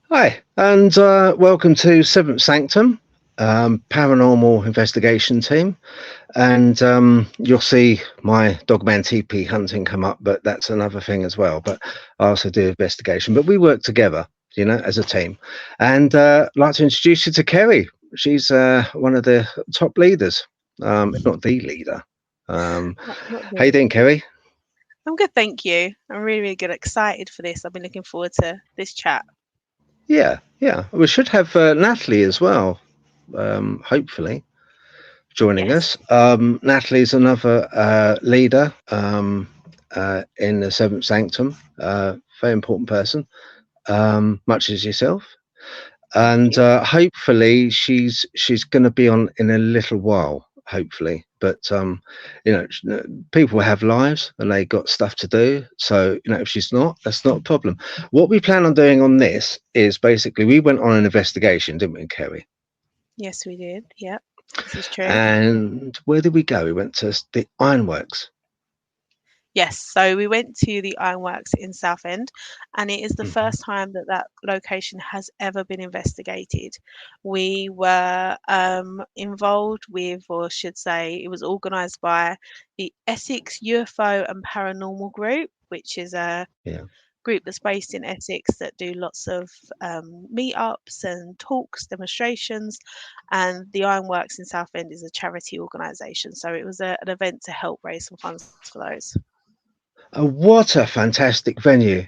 Hi, and welcome to Seventh Sanctum, paranormal investigation team. And you'll see my Dogman Teepee Hunting come up, but that's another thing as well. But I also do investigation. But we work together, as a team. And I'd like to introduce you to Kerry. She's one of the top leaders, if not the leader. Not How you really. doing, Kerry? I'm good, thank you. I'm really, really good. Excited for this. I've been looking forward to this chat. Yeah, yeah. We should have Natalie as well, hopefully, joining Yes, us. Natalie's another leader in the Seventh Sanctum, very important person, much as yourself. thank And you. hopefully she's going to be on in a little while. Hopefully, but people have lives and they got stuff to do. So if she's not, that's not a problem. What we plan on doing on this is basically we went on an investigation, didn't we, Kerry? Yes, we did. Yep, this is true. And where did we go? We went to the Ironworks. Yes, so we went to the Ironworks in Southend, and it is the Mhm. first time that that location has ever been investigated. We were involved with, or should say, it was organised by the Essex UFO and Paranormal Group, which is a Yeah. group that's based in Essex that do lots of meetups and talks, demonstrations, and the Ironworks in Southend is a charity organisation. So it was an event to help raise some funds for those. What a fantastic venue.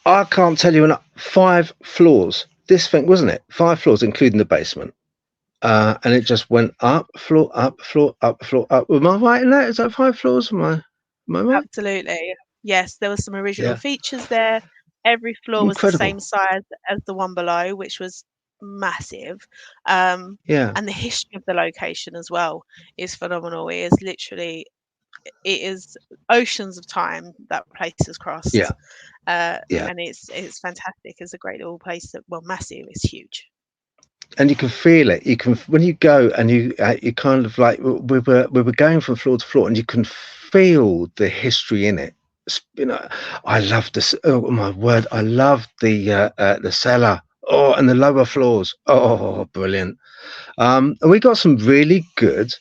I can't tell you enough. 5 floors. This thing, wasn't it? 5 floors, including the basement. And it just went up, floor, up, floor, up, floor, up. Am I right in that? Is that 5 floors? Am I right? Absolutely. Yes, there were some original Yeah. features there. Every floor was the Incredible. same size as the one below, which was massive. Um, Yeah. and the history of the location as well is phenomenal. It is literally, it is oceans of time that place has crossed. Yeah. Yeah. And it's fantastic. It's a great little place that, well, massive, it's huge. And you can feel it. You can when you go and you kind of like we were going from floor to floor, and you can feel the history in it. I love this. Oh my word! I love the cellar. Oh, and the lower floors. Oh, brilliant. And we got some really good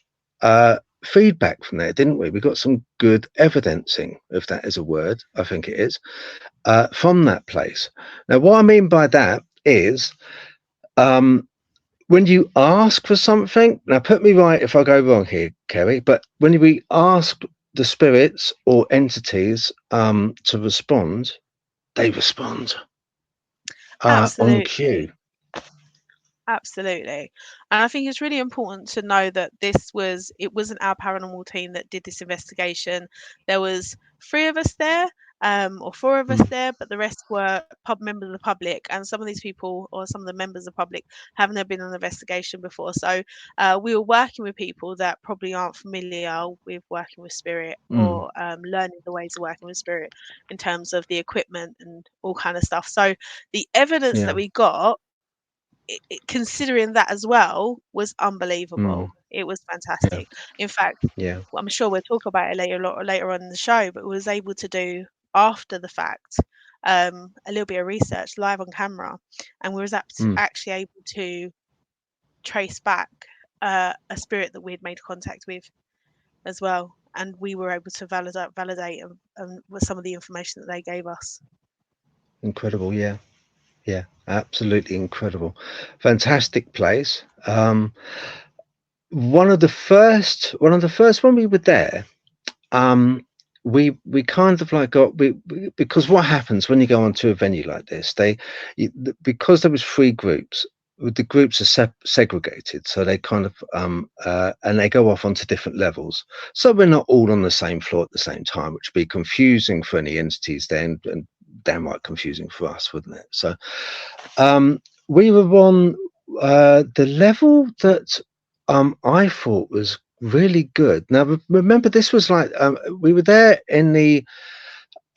feedback from there, didn't we? We got some good evidencing, if that is a word. I think it is from that place. Now, what I mean by that is. Um, when you ask for something, now put me right if I go wrong here, Kerry, but when we ask the spirits or entities to respond, they respond on Absolutely. cue. Absolutely. And I think it's really important to know that it wasn't our paranormal team that did this investigation. There was three of us there, or four of us Mm, there, but the rest were members of the public. And some of these people, or some of the members of the public, haven't never been on an investigation before. So we were working with people that probably aren't familiar with working with spirit mm, or learning the ways of working with spirit in terms of the equipment and all kind of stuff. So the evidence that yeah, we got considering that as well was mm, unbelievable. It was yeah, fantastic. In fact, yeah, I'm sure we'll talk about it later, a lot later on in the show, but we was able to do after the fact a little bit of research live on camera, and we was mm, actually able to trace back a spirit that we'd made contact with as well, and we were able to validate with some of the information that they gave us. incredible. Yeah, yeah, absolutely incredible. Fantastic place. One of the first when we were there, um we kind of like because what happens when you go onto a venue like this, because there was three groups, the groups are segregated, so they kind of and they go off onto different levels, so we're not all on the same floor at the same time, which would be confusing for any entities then, and downright confusing for us, wouldn't it? So we were on the level that I thought was really good. Now, remember, this was like we were there in the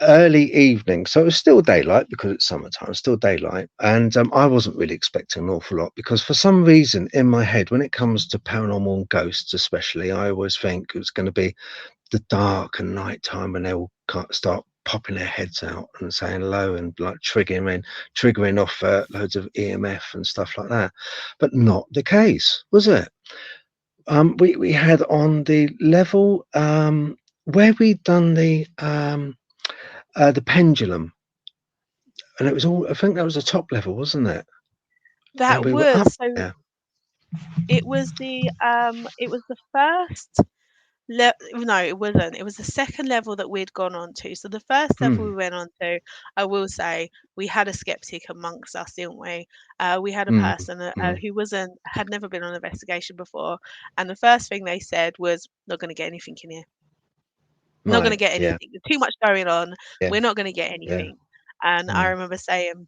early evening, so it was still daylight because it's summertime, still daylight, and I wasn't really expecting an awful lot because for some reason in my head, when it comes to paranormal and ghosts, especially, I always think it's going to be the dark and night time when they all start popping their heads out and saying hello and like triggering off loads of EMF and stuff like that. But not the case, was it? We had on the level where we'd done the pendulum, and it was all. I think that was the top level, wasn't it? And That we were up was so. there. It was the first. No, it wasn't. It was the second level that we'd gone on to. So the first level Mm, we went on to, I will say, we had a skeptic amongst us, didn't we? We had a mm, person mm. who had never been on an investigation before, and the first thing they said was, "Not going to get anything in here. Not going to Right. get Yeah. anything. There's too much going on. Yeah. We're not going to get Yeah. anything." And I Mm, remember saying,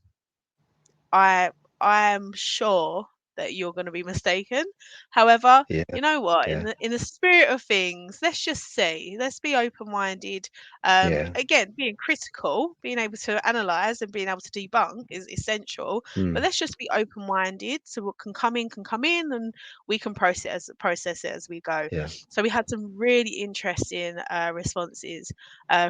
I I am sure that you're going to be mistaken. However, yeah. you know what? Yeah. In the spirit of things, let's just see. Let's be open minded. Yeah. Again, being critical, being able to analyze, and being able to debunk is essential. But Mm, let's just be open minded. So what can come in, and we can process it as we go. yeah. So we had some really interesting responses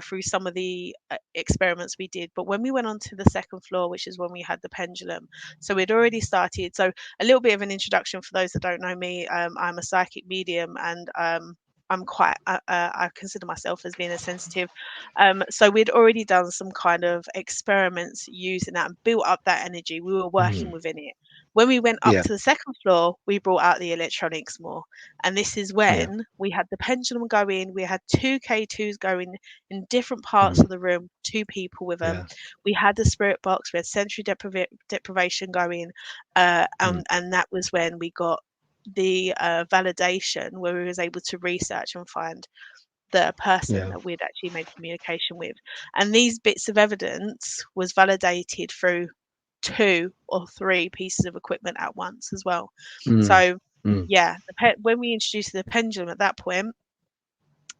through some of the experiments we did. But when we went on to the second floor, which is when we had the pendulum, so we'd already started. So a little bit of an introduction for those that don't know me. I'm a psychic medium, and I'm quite. I consider myself as being a sensitive. So we'd already done some kind of experiments using that and built up that energy. We were working Mm, within it. When we went up yeah. to the second floor, we brought out the electronics more. And this is Yeah. when we had the pendulum going. We had two K2s going in different parts Mm, of the room, two people with them. yeah. We had the spirit box, we had sensory deprivation going. Mm, And that was when we got the validation where we was able to research and find the person yeah. that we'd actually made communication with. And these bits of evidence was validated through two or three pieces of equipment at once as well. Mm, So mm, yeah, when we introduced the pendulum at that point,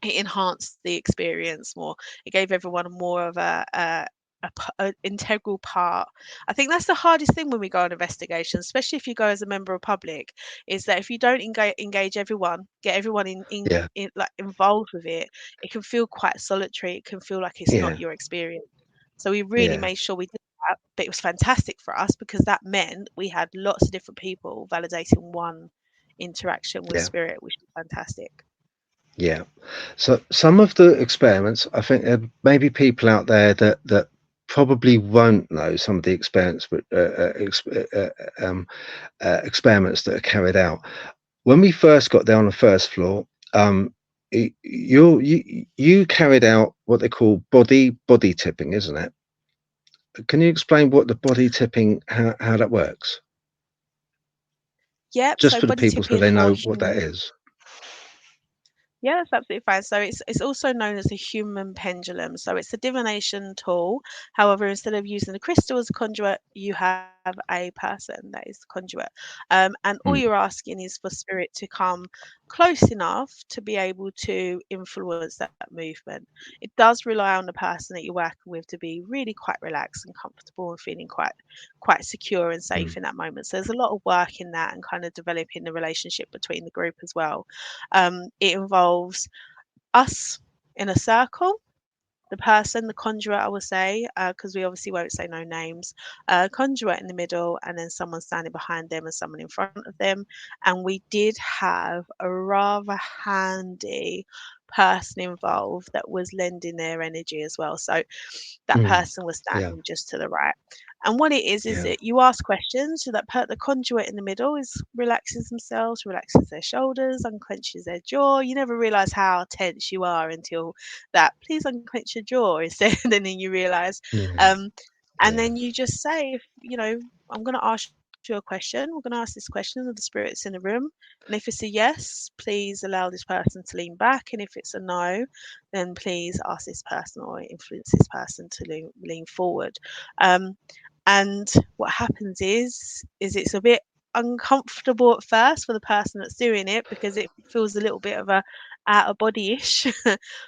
it enhanced the experience more. It gave everyone more of a integral part. I think that's the hardest thing when we go on investigations, especially if you go as a member of public, is that if you don't engage everyone, get everyone yeah. in like involved with it, it can feel quite solitary. It can feel like it's not Yeah. your experience. So we really Yeah. made sure we did that, but it was fantastic for us because that meant we had lots of different people validating one interaction with Yeah. spirit, which was fantastic. Yeah. So some of the experiments, I think there may be people out there that probably won't know some of the experiments that are carried out. When we first got there on the first floor, you carried out what they call body tipping, isn't it? Can you explain what the body tipping, how that works, Yep. just So for the body people so tipping they or know what that human. is? Yeah, that's absolutely fine. So it's also known as a human pendulum. So it's a divination tool. However, instead of using the crystal as a conduit, you have a person that is the conduit. And all Mm, you're asking is for spirit to come close enough to be able to influence that movement. It does rely on the person that you're working with to be really quite relaxed and comfortable and feeling quite secure and mm, safe in that moment. So there's a lot of work in that and kind of developing the relationship between the group as well. It involves us in a circle, the person, the conjurer, I will say, because we obviously won't say no names, conjurer in the middle, and then someone standing behind them and someone in front of them. And we did have a rather handy person involved that was lending their energy as well. So that mm. person was Yeah. standing just to the right. And what it is Yeah. that you ask questions, so that the conduit in the middle is relaxes themselves, relaxes their shoulders, unclenches their jaw. You never realize how tense you are until that please unclench your jaw is said, and then you realize. Yeah. Um, and Yeah. then you just say, if you know, I'm going to ask you a question. We're going to ask this question of the spirits in the room, and if it's a yes, please allow this person to lean back, and if it's a no, then please ask this person or influence this person to lean forward. Um, and what happens is it's a bit uncomfortable at first for the person that's doing it because it feels a little bit of a out of body ish.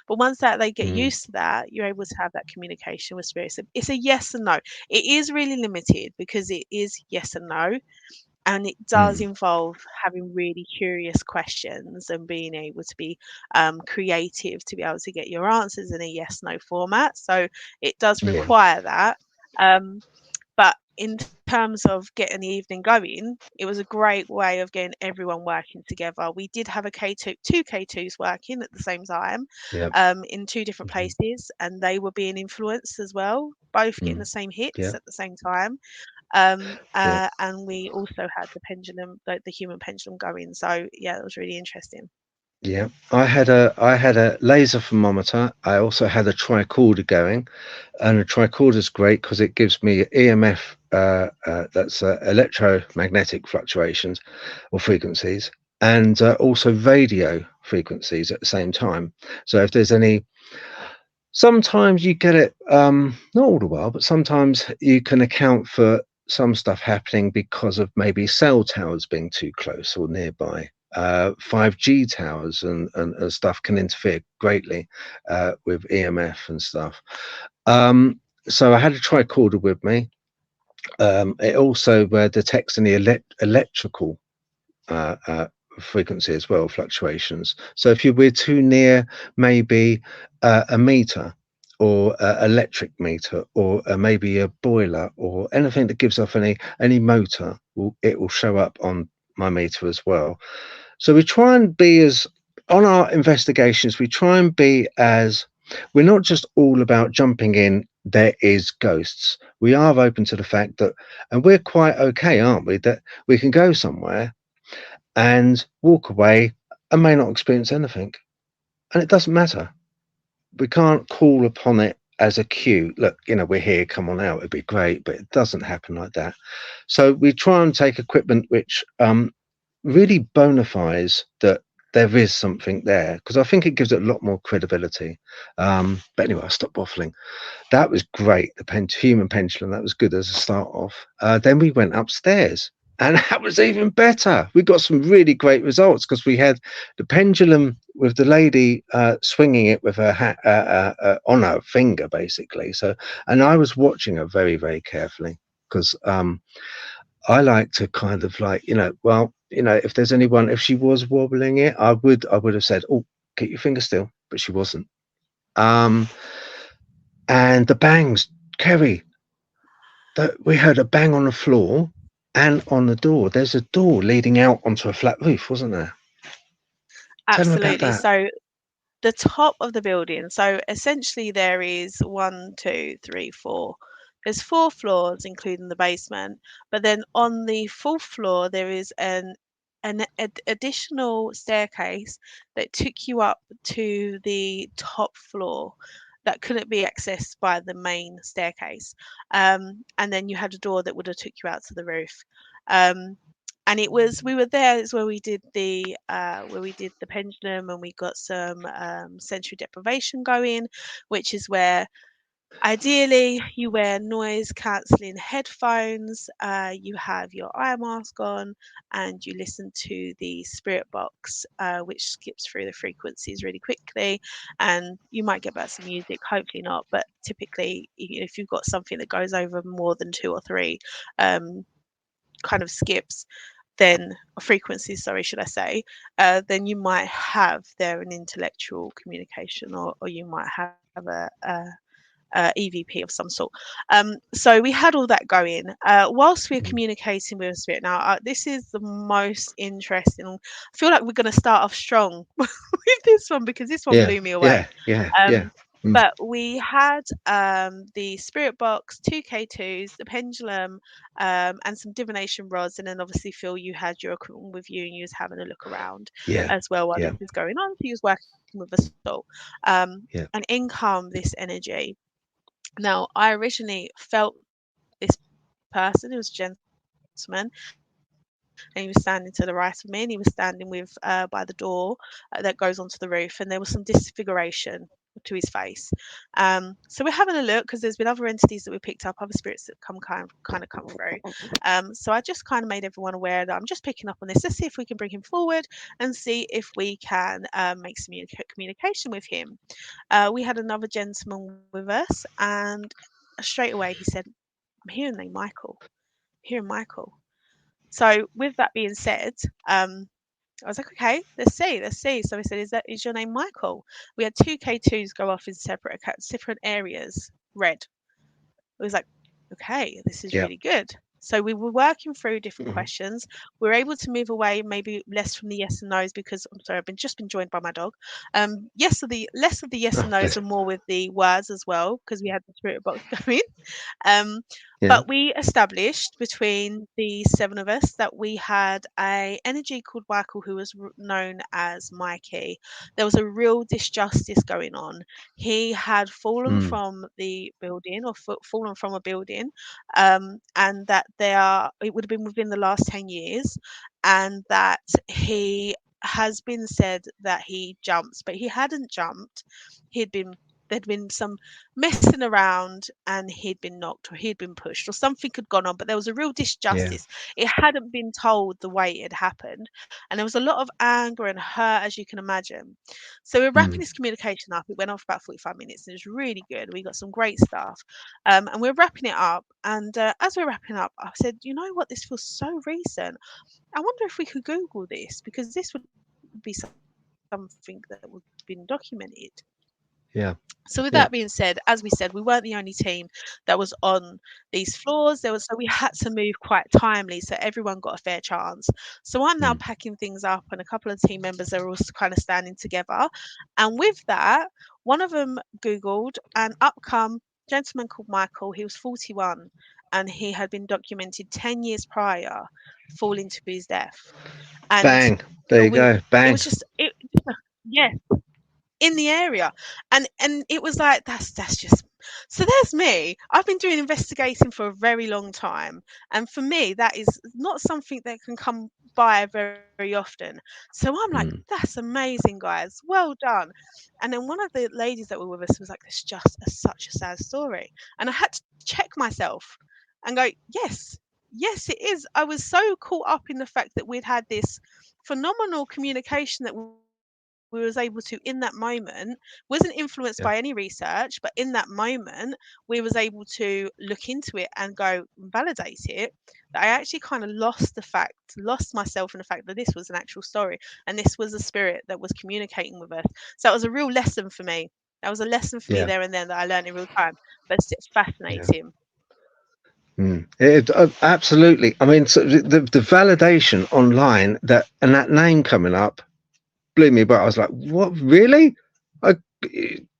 But once that they get Mm, used to that, you're able to have that communication with spirits. It's a yes and no. It is really limited because it is yes and no. and it does Mm. involve having really curious questions and being able to be creative to be able to get your answers in a yes no format. So it does Yeah. require that. But in terms of getting the evening going, it was a great way of getting everyone working together. We did have a K2, two K2s working at the same time, Yep. in two different Mhm. places, and they were being influenced as well, both getting Mm. the same hits Yeah. at the same time. Yeah. And we also had the pendulum, the human pendulum going. So yeah, it was really interesting. Yeah. I had a laser thermometer. I also had a tricorder going, and a tricorder is great because it gives me EMF. That's electromagnetic fluctuations or frequencies, and also radio frequencies at the same time. So if there's any, sometimes you get it, not all the while, but sometimes you can account for some stuff happening because of maybe cell towers being too close or nearby. 5G towers and stuff can interfere greatly with EMF and stuff. So I had a tricorder with me. It also detects any electrical uh, uh, frequency as well, fluctuations. So if we're too near, maybe a meter or electric meter or maybe a boiler or anything that gives off any motor, it will show up on my meter as well. So we try and be as, on our investigations, we try and be as, we're not just all about jumping in. There is ghosts. We are open to the fact that, and we're quite okay, aren't we? That we can go somewhere and walk away and may not experience anything. And it doesn't matter. We can't call upon it as a cue. Look, we're here, come on out, it'd be great, but it doesn't happen like that. So we try and take equipment which really bona fides that there is something there, because I think it gives it a lot more credibility. But anyway, I'll stop waffling. That was great. The human pendulum, that was good as a start off. Then we went upstairs, and that was even better. We got some really great results because we had the pendulum with the lady swinging it with her hat on her finger, basically. So, and I was watching her very, very carefully because I like to kind of like, well, if there's anyone, if she was wobbling it, I would have said, oh, keep your finger still, but she wasn't. Um, and the bangs, Kerry, that we heard a bang on the floor and on the door. There's a door leading out onto a flat roof, wasn't there? Tell them about Absolutely. that. So the top of the building. So essentially, there is one, two, three, four. There's four floors, including the basement. But then on the fourth floor, there is an additional staircase that took you up to the top floor that couldn't be accessed by the main staircase. And then you had a door that would have took you out to the roof. Um, and it was we were there is where we did the pendulum, and we got some sensory deprivation going, which is where ideally you wear noise cancelling headphones, you have your eye mask on, and you listen to the spirit box, which skips through the frequencies really quickly. And you might get back some music, hopefully not, but typically if you've got something that goes over more than two or three um, kind of skips, then frequencies, sorry, should I say, then you might have there an intellectual communication, or you might have EVP of some sort. So we had all that going whilst we're Mm. communicating with a spirit. Now, this is the most interesting. I feel like we're going to start off strong with this one because this one Yeah, blew me away. yeah, yeah, yeah. Um, Mm. but we had the spirit box, two K2s, the pendulum, and some divination rods. And then obviously, Phil, you had your equipment with you and you was having a look around Yeah, as well while yeah, this was going on. So you was working with us all. yeah, And in come this energy. Now, I originally felt this person, he was a gentleman, and he was standing to the right of me, and he was standing by the door that goes onto the roof, and there was some disfiguration to his face. So we're having a look because there's been other entities that we picked up, other spirits that kind of come through. So I just kind of made everyone aware that I'm just picking up on this. Let's see if we can bring him forward and see if we can make some communication with him. We had another gentleman with us, and straight away he said, "I'm hearing name Michael. I'm hearing Michael." So with that being said, I was like, okay, let's see, let's see. So I said, is your name Michael? We had two K2s go off in separate areas. Red. It was like, okay, this is Yeah. really good. So we were working through different Mhm. questions. We were able to move away, maybe less from the yes and no's because I'm sorry, just been joined by my dog. Yes of the less of the yes Oh, and no's bless. and more with the words as well because we had the spirit box going. Um, Yeah. but we established between the seven of us that we had a energy called Michael who was known as Mikey. There was a real disjustice going on. He had fallen Mm. from the building or fallen from a building, and that it would have been within the last 10 years, and that he has been said that he jumps, but he hadn't jumped. He'd been There'd been some messing around and he'd been knocked or he'd been pushed or something had gone on, but there was a real Yeah. disjustice. It hadn't been told the way it had happened, and there was a lot of anger and hurt, as you can imagine. So we're wrapping Mm. this communication up. It went on for about 45 minutes and it was really good. We got some great stuff. And we're wrapping it up. And as we're wrapping up, I said, you know what? This feels so recent. I wonder if we could Google this because this would be something that would have been documented. So with Yeah. that being said, Yeah. as we said, we weren't the only team that was on these floors. So we had to move quite timely, so everyone got a fair chance. So I'm now Mm. packing things up, and a couple of team members are all kind of standing together. And with that, one of them Googled, and up come gentleman called Michael. He was 41, and he had been documented 10 years prior, falling to his death. And Bang. There you we, go. it Bang. was just it. Yeah, in the area, and it was like that's just so there's me. I've been doing investigating for a very long time, and for me that is not something that can come by very often. So I'm like, Mm. that's amazing, guys, well done. And then one of the ladies that were with us was like, it's just such a sad story, and I had to check myself and go, yes it is. I was so caught up in the fact that we'd had this phenomenal communication that we was able to in that moment, wasn't influenced by any Yeah. research, but in that moment we was able to look into it and go and validate it, that I actually kind of lost myself in the fact that this was an actual story and this was a spirit that was communicating with us. So that was a real lesson for me. That was a lesson for me Yeah. there and then that I learned in real time. But it's Yeah. fascinating. Mm. Absolutely. I mean, so the validation online that and that name coming up blew me. But I was like, what? Really? I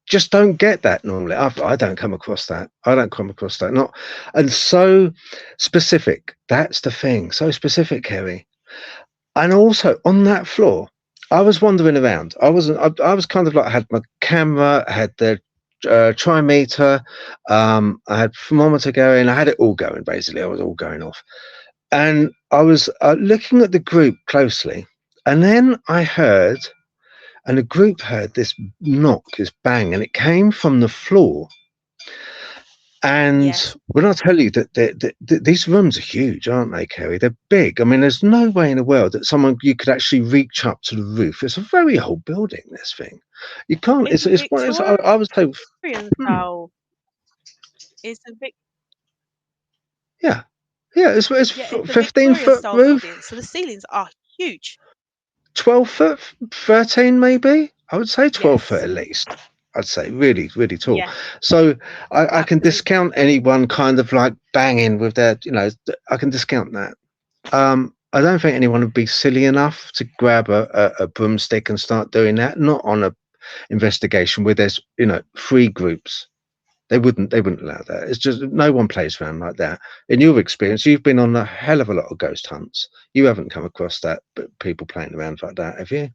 just don't get that normally. I don't come across that. I don't come across that. Not and so specific. That's the thing. So specific, Kerry. And also on that floor, I was wandering around. I wasn't. I was kind of like I had my camera, I had the trimeter, I had thermometer going. I had it all going. Basically, I was all going off, and I was looking at the group closely, and then I heard, and the group heard this knock, this bang, and it came from the floor. And Yes. when I tell you that these rooms are huge, aren't they, Kerry? They're big. I mean, there's no way in the world that someone you could actually reach up to the roof. It's a very old building. This thing, you can't. It's a It's one. I would say, Victorian style. hmm, It's a Vic yeah, yeah. It's Yeah, it's a 15 Victorian foot style roof, building. So the ceilings are huge. 12 foot, 13 maybe. I would say 12 foot Yes. at least. I'd say really, really tall. Yes, So I can absolutely. discount anyone kind of like banging with their, I can discount that. I don't think anyone would be silly enough to grab a broomstick and start doing that. Not on a investigation where there's, three groups. They wouldn't allow that. It's just no one plays around like that. In your experience, you've been on a hell of a lot of ghost hunts. You haven't come across that, but people playing around like that, have you?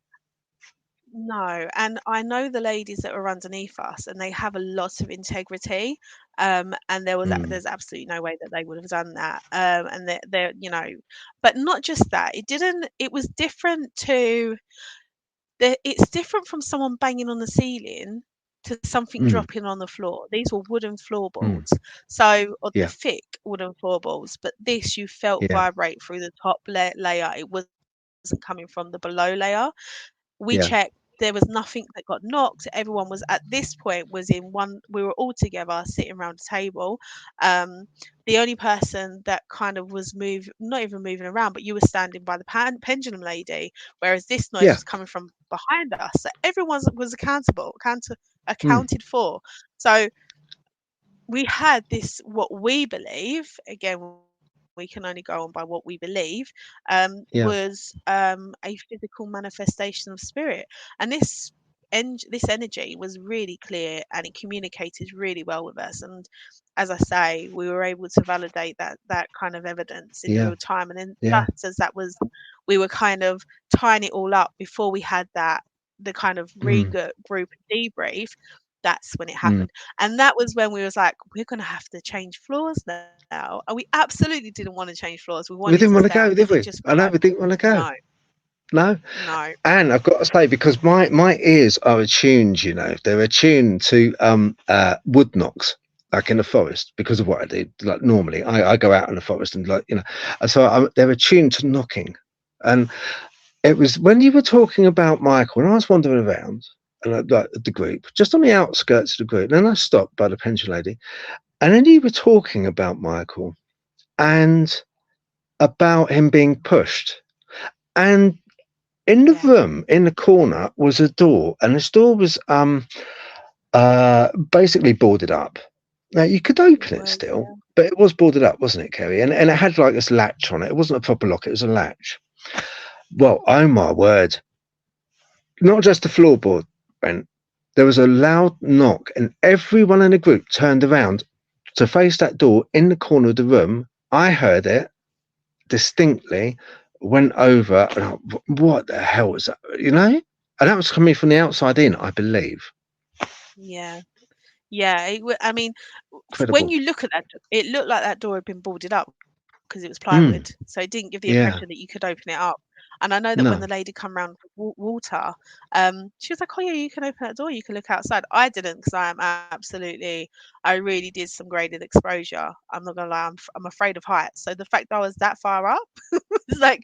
No, and I know the ladies that were underneath us, and they have a lot of integrity. And Mm, there's absolutely no way that they would have done that. And but not just that. It was different to it's different from someone banging on the ceiling to something mm, dropping on the floor. These were wooden mm. floorboards, or Yeah, thick wooden floorboards, but this you felt yeah, vibrate through the top layer. It wasn't coming from the below layer. We yeah. checked. there was nothing that got knocked. Everyone was at this point was in one. We were all together sitting around a table. Um, the only person that kind of was not even moving around, but you were standing by the pendulum lady, whereas this noise Yeah. was coming from behind us. So everyone was Mm. accounted for. So we had this, what we believe, again, we can only go on by what we believe, was Yeah. a physical manifestation of spirit. And this energy was really clear, and it communicated really well with us. And as I say, we were able to validate that kind of evidence in Yeah. real time. And then Yeah. just as that was, we were kind of tying it all up before we had the kind of Mm. regroup and debrief. That's when it Mm. happened. And that was when we was like, we're going to have to change floors now. And we absolutely didn't want to change floors. We wanted to We stay didn't on want to because go, it did just we? felt I like, know we didn't want to go. no, No. no. And I've got to say, because my ears are attuned, they're attuned to wood knocks, like in the forest, because of what I do. Like normally, I go out in the forest and and so they're attuned to knocking. And it was when you were talking about Michael, and I was wandering around, and like the group, just on the outskirts of the group. And then I stopped by the pension lady, and then you were talking about Michael and about him being pushed. And in the Yeah, room, in the corner, was a door, and this door was basically boarded up. Now you could it open it was. still, Yeah, but it was boarded up, wasn't it, Kerry? And it had like this latch on it. It wasn't a proper lock; it was a latch. Well, oh my word! Not just the floorboard went. There was a loud knock, and everyone in the group turned around to face that door in the corner of the room. I heard it distinctly, went over, and what the hell was that? And that was coming from the outside in, I believe. yeah, yeah. I mean, when Incredible. you look at that, it looked like that door had been boarded up because it was plywood, so it Mm, didn't give the impression that you could yeah. open it up. And I know that when the lady No. come round with water, she was like, "Oh yeah, you can open that door. You can look outside." I didn't, because I am absolutely, I really did some graded exposure. I'm not gonna lie, I'm afraid of heights. So the fact that I was that far up was like,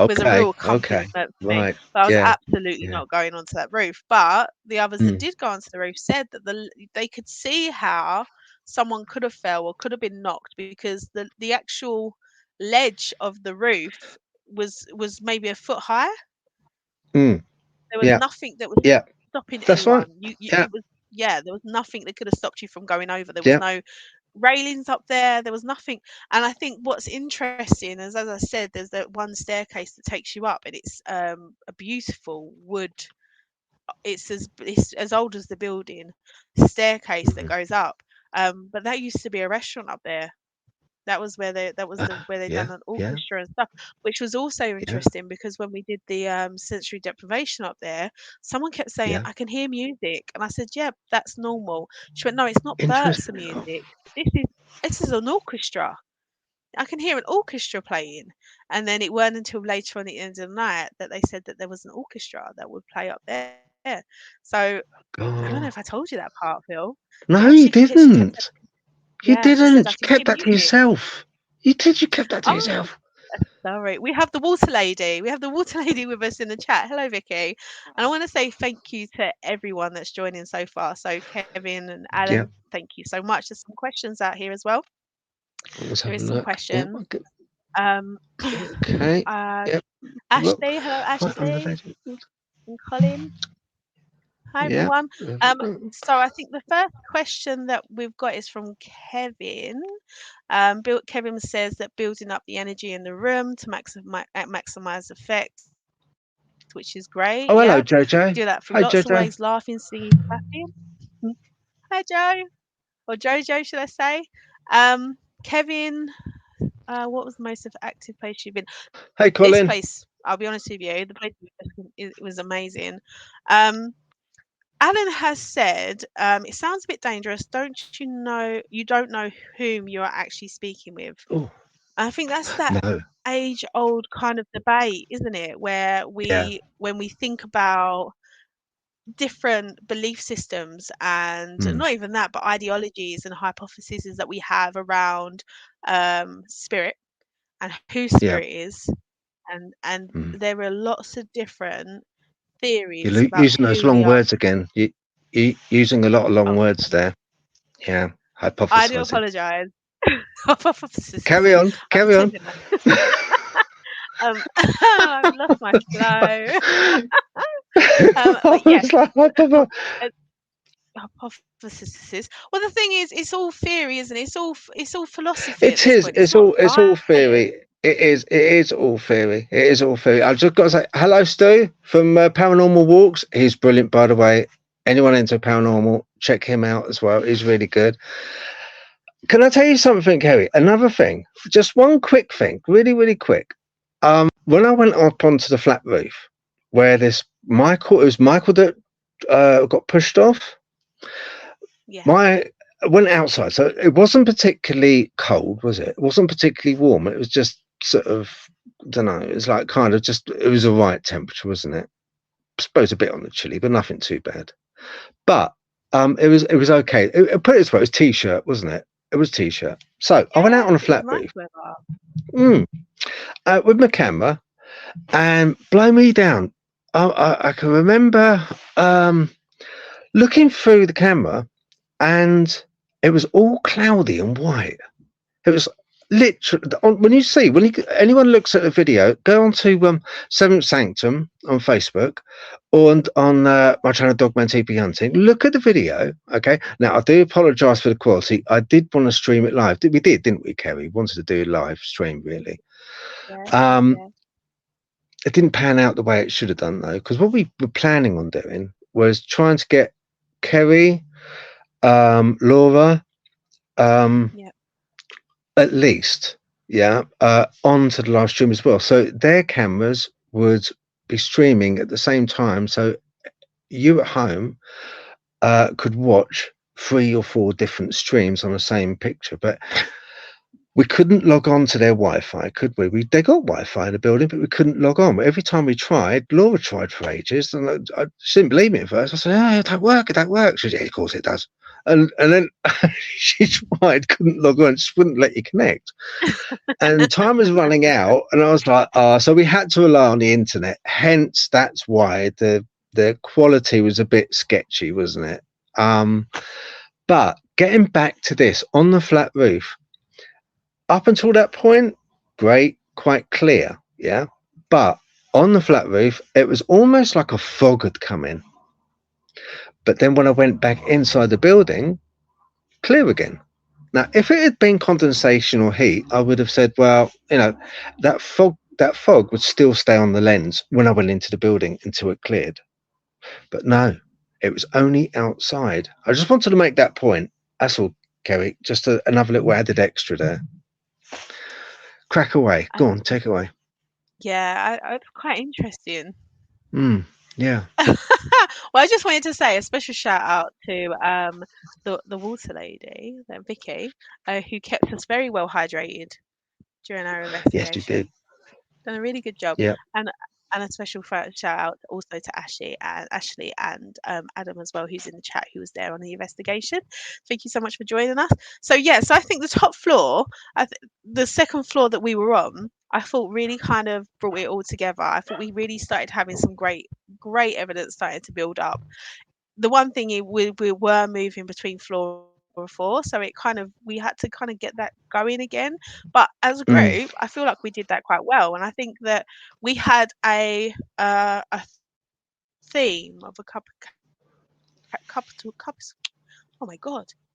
was a real Okay. Okay. accomplishment for me. Right. But I was Yeah. absolutely Yeah. not going onto that roof. But the others that Mm, did go onto the roof said that they could see how someone could have fell or could have been knocked, because the actual ledge of the roof was maybe a foot high. mm, There was yeah. nothing that was Yeah. stopping That's right. anyone. Yeah. It was, yeah, there was nothing that could have stopped you from going over. There was Yeah. no railings up there. There was nothing. And I think what's interesting is, as I said, there's that one staircase that takes you up, and it's a beautiful wood. It's as old as the building staircase that Mhm. goes up. But that used to be a restaurant up there. Where they Yeah. done an Yeah. orchestra and stuff, which was also Yeah. interesting, because when we did the sensory deprivation up there, someone kept saying, Yeah. "I can hear music," and I said, "Yeah, that's normal." She went, "No, it's not bursts of Interesting. Oh, music. This is an orchestra. I can hear an orchestra playing." And then it weren't until later on at the end of the night that they said that there was an orchestra that would play up there. So I don't know if I God. told you that part, Phil. But yeah, No, you she kept saying, didn't. You yeah, she said, "I didn't. You can hear kept that to music." yourself. You did. You kept that to Oh, yourself. sorry. We have the water lady. We have the water lady with us in the chat. Hello, Vicky. And I want to say thank you to everyone that's joining so far. So Kevin and Alan, Yeah. thank you so much. There's some questions out here as well. Let's There have is a some look. Yeah. questions. Okay. Um, Okay. uh, Yep. Look. Ashley, hello, Right under Ashley that. and Colin. Hi, Yeah. everyone. So I think the first question that we've got is from Kevin. Kevin says that building up the energy in the room to maximize effect, which is great. Yeah, Oh, do hello, that through lots Jojo. of ways: Hi, laughing, Jojo. singing, clapping. Hmm. Hi, Joe, or Jojo, should I say? Kevin, what was the most active place you've been? Hey, This Colin. place, I'll be honest with you, the place it was amazing. Um, Alan has said, it sounds a bit dangerous. You don't know whom you are actually speaking with. Oh, And I think that's that no. age old kind of debate, isn't it? Where Yeah. when we think about different belief systems, and Mm, not even that, but ideologies and hypotheses that we have around spirit and who yeah. spirit is. And Mm, there are lots of different theories You're about using those who we long are. words again. You using a lot of long Oh, words there. Yeah, I do hypothesizing. apologise. Carry on, I'm carry on. pretending. I've lost my flow. I But yes, was like, hypothesis. Well, the thing is, it's all theory, isn't it? It's all philosophy at it this is. point. It's not It's all science. theory. It is. It is all theory. It is all theory. I've just got to say hello, Stu from Paranormal Walks. He's brilliant, by the way. Anyone into paranormal, check him out as well. He's really good. Can I tell you something, Kerry? Another thing, just one quick thing, really, really quick. When I went up onto the flat roof, where it was Michael that got pushed off. Yeah. I went outside, so it wasn't particularly cold, was it? It wasn't particularly warm. It was just sort of, I don't know. It was like kind of just. It was the right temperature, wasn't it? I suppose a bit on the chilly, but nothing too bad. But it was okay. Put it this way, it was t-shirt, wasn't it? It was t-shirt. So I went out on a Yes, it was flat nice roof weather. with my camera, and blow me down. I can remember looking through the camera, and it was all cloudy and white. It was literally when anyone looks at the video, go on to Seventh Sanctum on Facebook or on my channel Dogman Teepee Hunting. Look at the video. Okay. Now I do apologise for the quality. I did want to stream it live. We did, didn't we, Kerry? We wanted to do a live stream, really. Yeah. It didn't pan out the way it should have done, though, because what we were planning on doing was trying to get Kerry, Laura, at least, onto the live stream as well. So their cameras would be streaming at the same time. So you at home could watch 3 or 4 different streams on the same picture. But we couldn't log on to their Wi-Fi, could we? They got Wi-Fi in the building, but we couldn't log on. Every time we tried, Laura tried for ages, and she didn't believe me at first. I said, "Oh, it don't work. It don't work." She said, "Yeah, of course it does." And then she tried, couldn't log on, just wouldn't let you connect. And time was running out, and I was like, so we had to rely on the internet. Hence, that's why the quality was a bit sketchy, wasn't it? But getting back to this on the flat roof. Up until that point, great, quite clear, yeah. But on the flat roof, it was almost like a fog had come in. But then when I went back inside the building, clear again. Now, if it had been condensation or heat, I would have said, well, that fog would still stay on the lens when I went into the building until it cleared. But no, it was only outside. I just wanted to make that point. That's all, Kerry. Just another little added extra there. Crack away. Go on, take away. Yeah, it's quite interesting. Yeah. Well, I just wanted to say a special shout out to the water lady, Vicky, who kept us very well hydrated during our investigation. Yes, you did. Done a really good job. Yeah. And a special shout out also to Ashley and Adam as well, who's in the chat, who was there on the investigation. Thank you so much for joining us. So yes, I think the top floor, the second floor that we were on, I thought really kind of brought it all together. I thought we really started having some great evidence starting to build up. The one thing we were moving between floor 4, so it kind of, we had to kind of get that going again, but as a group I feel like we did that quite well, and I think that we had a theme of a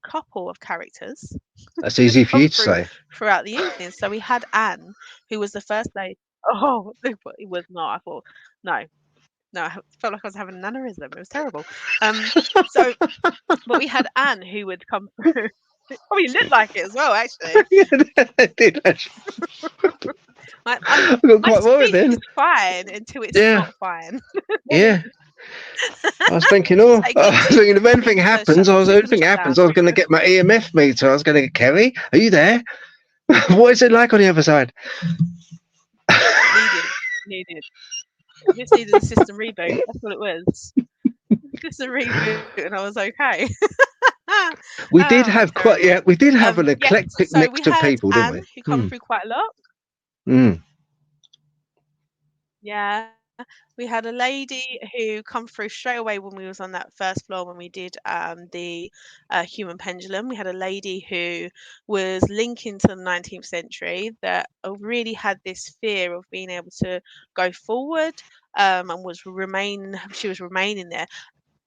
couple of characters. That's easy for you to say. Throughout the evening. So we had Anne, who was the first lady. Oh, it was not. I thought, no, I felt like I was having an aneurysm. It was terrible. But we had Anne who would come through. It probably looked like it as well, actually. It did, actually. My speech is fine until it's not fine. Yeah. I was thinking, if anything happens, I was going to get my EMF meter. I was going to get, Kerry, are you there? What is it like on the other side? Needed. I just needed a system reboot. That's what it was. System reboot, and I was okay. We did have an eclectic mix of people, didn't we? Who come through quite a lot. Yeah. we had a lady who come through straight away when we was on that first floor when we did the human pendulum. We had a lady who was linking to the 19th century that really had this fear of being able to go forward, and she was remaining there.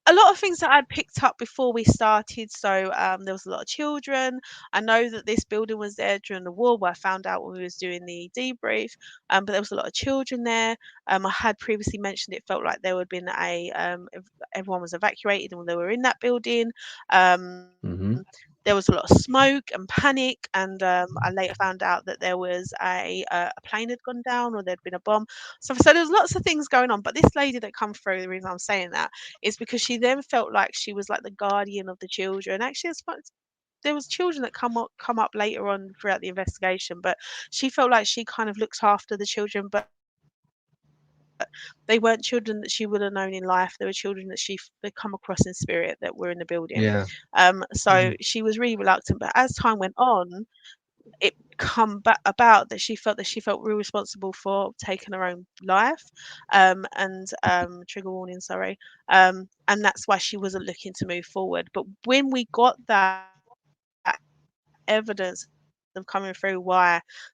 A lot of things that I'd picked up before we started. So there was a lot of children. I know that this building was there during the war, but I found out when we was doing the debrief. But there was a lot of children there. I had previously mentioned it felt like there had been everyone was evacuated and they were in that building. Mm-hmm. There was a lot of smoke and panic, and I later found out that there was a plane had gone down or there'd been a bomb. So there was lots of things going on. But this lady that come through, the reason I'm saying that is because she then felt like she was like the guardian of the children. Actually, there was children that come up later on throughout the investigation, but she felt like she kind of looks after the children, but they weren't children that she would have known in life. They were children that they come across in spirit that were in the building. Yeah. So she was really reluctant, but as time went on, it come back about that she felt real responsible for taking her own life, and trigger warning, sorry, and that's why she wasn't looking to move forward. But when we got that evidence of coming through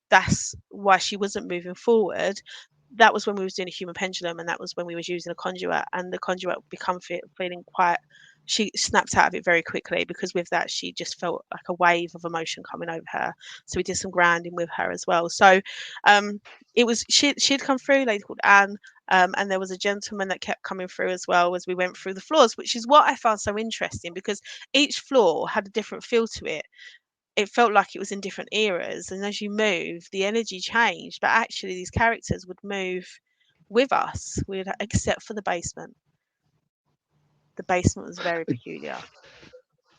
that's why she wasn't moving forward, that was when we was doing a human pendulum, and that was when we was using a conduit, and the conduit become feeling quite, she snapped out of it very quickly, because with that she just felt like a wave of emotion coming over her. So we did some grounding with her as well. So she'd come through, a lady called Anne, and there was a gentleman that kept coming through as well as we went through the floors, which is what I found so interesting, because each floor had a different feel to it. It felt like it was in different eras, and as you move the energy changed, but actually these characters would move with us, except for the basement. The basement was very peculiar.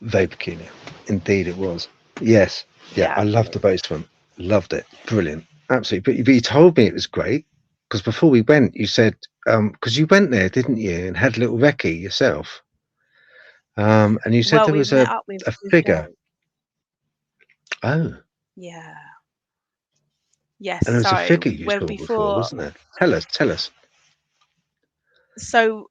Very peculiar. Indeed, it was. Yes. Yeah, Yeah. I loved the basement. Loved it. Brilliant. Absolutely. But you told me it was great because before we went, you said, because you went there, didn't you, and had a little recce yourself. And you said Well, there we was met up with a Dave. figure. Oh, Yeah. and Yes. there was a So figure you when saw before, before, wasn't there? Tell us. Tell us. so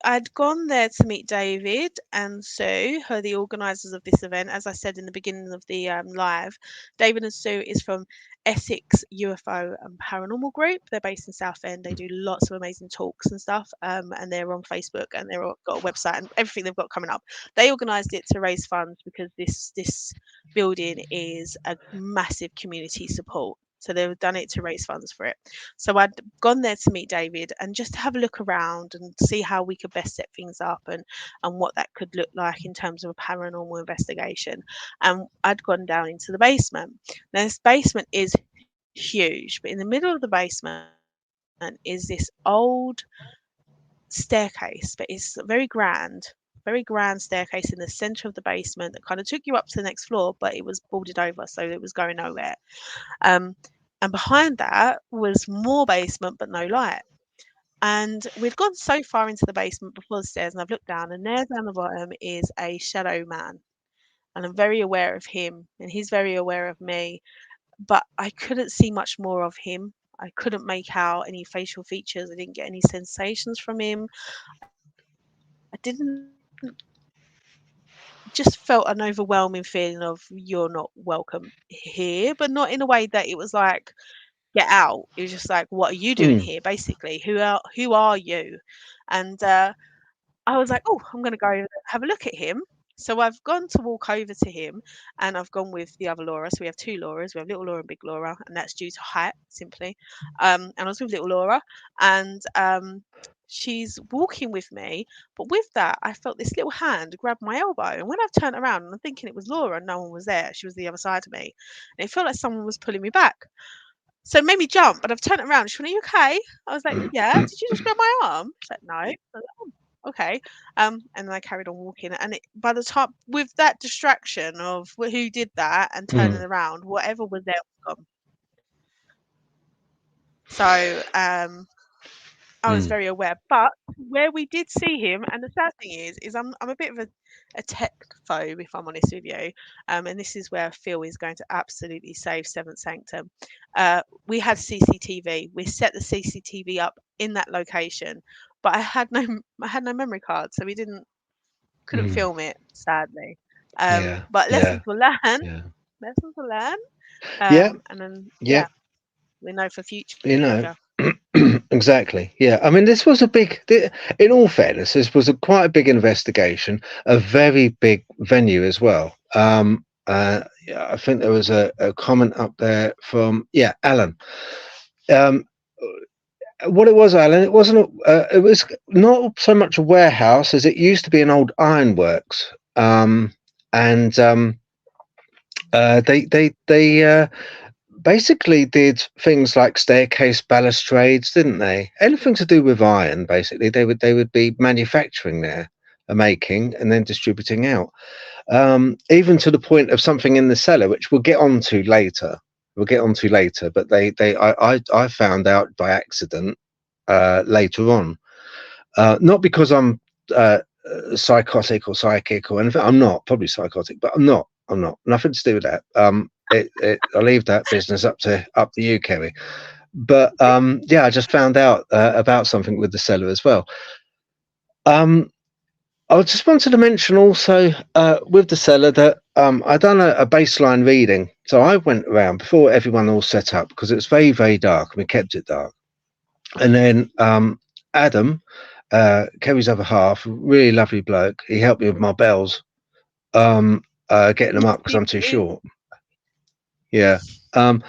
I'd gone there to meet David and Sue, who are the organisers of this event. As I said in the beginning of the live, David and Sue is from Essex UFO and Paranormal Group. They're based in Southend. They do lots of amazing talks and stuff, and they're on Facebook, and got a website and everything they've got coming up. They organised it to raise funds because this building is a massive community support. So they've done it to raise funds for it. So I'd gone there to meet David and just to have a look around and see how we could best set things up, and what that could look like in terms of a paranormal investigation. And I'd gone down into the basement. Now this basement is huge, but in the middle of the basement is this old staircase, but it's very grand staircase in the center of the basement that kind of took you up to the next floor, but it was boarded over, so it was going nowhere. Um, and behind that was more basement, but no light. And we'd gone so far into the basement before the stairs, and I've looked down, and there down the bottom is a shadow man. And I'm very aware of him, and he's very aware of me. But I couldn't see much more of him. I couldn't make out any facial features. I didn't get any sensations from him. I didn't, just felt an overwhelming feeling of you're not welcome here, but not in a way that it was like, get out. It was just like, what are you doing Mm, here? Basically, who are you? And I was like, "Oh, I'm gonna go have a look at him." So I've gone to walk over to him, and I've gone with the other Laura. So we have two Lauras. We have little Laura and big Laura, and that's due to height simply. And I was with little Laura, and she's walking with me. But with that, I felt this little hand grab my elbow, and when I've turned around and I'm thinking it was Laura, and no one was there. She was the other side of me, and it felt like someone was pulling me back. So it made me jump, but I've turned around. She went, "Are you okay?" I was like, "Yeah." "Did you just grab my arm?" She's like, "No." I was like, "Oh, okay." And then I carried on walking. And by the time, with that distraction of who did that and turning mm. around, whatever was there was gone. So I was Mm. very aware. But where we did see him, and the sad thing is I'm a bit of a tech phobe, if I'm honest with you. And this is where Phil is going to absolutely save Seventh Sanctum. We had CCTV. We set the CCTV up in that location, but I had no memory card, so we couldn't Mm. film it, sadly. Yeah, But yeah, lessons to learn. yeah, Lessons to learn. yeah, And then yeah. yeah, we know for future. You know, exactly. Yeah. I mean, this was a big. In all fairness, this was a quite a big investigation, a very big venue as well. Yeah, I think there was a comment up there from Alan. Um, what it was, Alan, it wasn't. It was not so much a warehouse as it used to be an old ironworks. And they basically did things like staircase balustrades, didn't they? Anything to do with iron, basically. They would be manufacturing there, making and then distributing out. Even to the point of something in the cellar, which we'll get onto later. We'll get onto later, but I found out by accident later on. Not because I'm uh, psychotic or psychic or anything. I'm not. Probably psychotic, but I'm not. I'm not. Nothing to do with that. I'll leave that business up to you, Kerry. But yeah, I just found out about something with the cellar as well. Um, I just wanted to mention also with the cellar that I done a baseline reading. So I went around before everyone all set up because it was very, very dark and we kept it dark. And then Adam, Kerry's other half, really lovely bloke. He helped me with my bells, getting them up because I'm too short. Yeah. Um,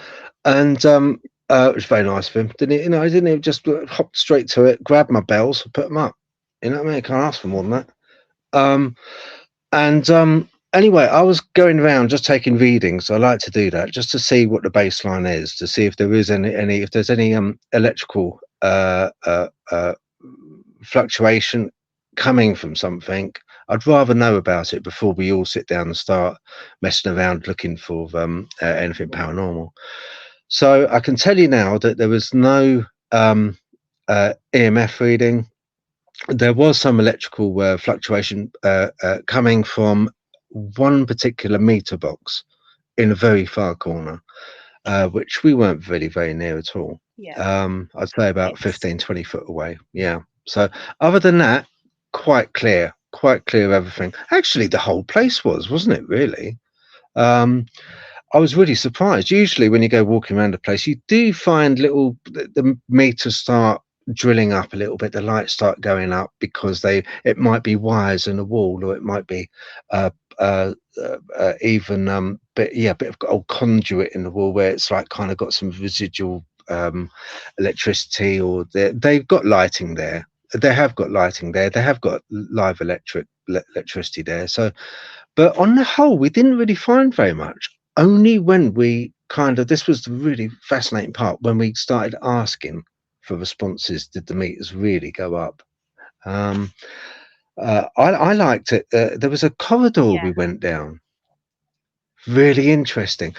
and it was very nice of him. Didn't he? You know, I didn't even just hop straight to it, grab my bells, put them up. You know what I mean? I can't ask for more than that. Um, and anyway, I was going around just taking readings. I like to do that just to see what the baseline is, to see if there is any if there's any electrical fluctuation coming from something. I'd rather know about it before we all sit down and start messing around looking for anything paranormal. So I can tell you now that there was no EMF reading. There was some electrical fluctuation coming from one particular meter box in a very far corner, which we weren't really very near at all. Yeah. I'd say about Yes. 15, 20 foot away. Yeah. So other than that, quite clear everything. Actually, the whole place wasn't it really? Um, I was really surprised. Usually, when you go walking around a place, you do find the meters start drilling up a little bit. The lights start going up because it might be wires in the wall, or it might be uh, even a bit of old conduit in the wall where it's like kind of got some residual electricity, or they've got lighting there. They have got lighting there. They have got live electricity there. So but on the whole, we didn't really find very much. Only when we this was the really fascinating part, when we started asking for responses, did the meters really go up. Um, I liked it. There was a corridor Yeah. we went down. Really interesting.